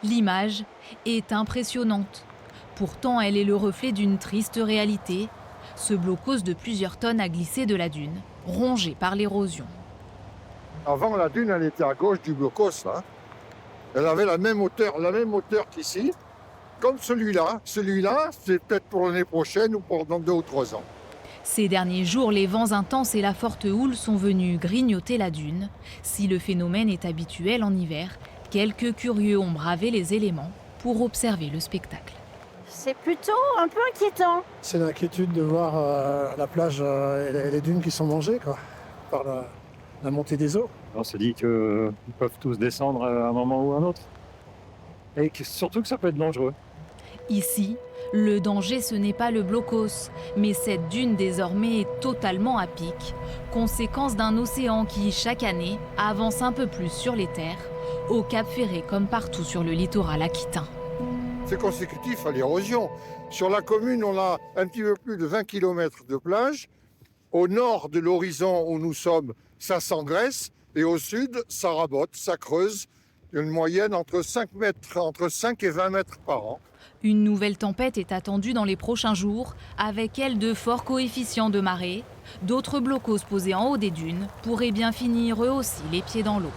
L'image est impressionnante. Pourtant, elle est le reflet d'une triste réalité. Ce blocos de plusieurs tonnes a glissé de la dune, rongé par l'érosion. Avant, la dune, elle était à gauche du blocos, là. Elle avait la même hauteur qu'ici, comme celui-là. Celui-là, c'est peut-être pour l'année prochaine ou pour dans 2 ou 3 ans. Ces derniers jours, les vents intenses et la forte houle sont venus grignoter la dune. Si le phénomène est habituel en hiver, quelques curieux ont bravé les éléments pour observer le spectacle. C'est plutôt un peu inquiétant. C'est l'inquiétude de voir la plage et les dunes qui sont mangées quoi, par la montée des eaux. On se dit qu'ils peuvent tous descendre à un moment ou à un autre. Et surtout que ça peut être dangereux. Ici, le danger, ce n'est pas le blocos, mais cette dune désormais est totalement à pic, conséquence d'un océan qui, chaque année, avance un peu plus sur les terres, au Cap Ferré comme partout sur le littoral aquitain. C'est consécutif à l'érosion. Sur la commune, on a un petit peu plus de 20 km de plage. Au nord de l'horizon où nous sommes, ça s'engraisse. Et au sud, ça rabote, ça creuse. Une moyenne entre 5 et 20 mètres par an. Une nouvelle tempête est attendue dans les prochains jours, avec elle de forts coefficients de marée. D'autres blocos posés en haut des dunes pourraient bien finir eux aussi les pieds dans l'eau.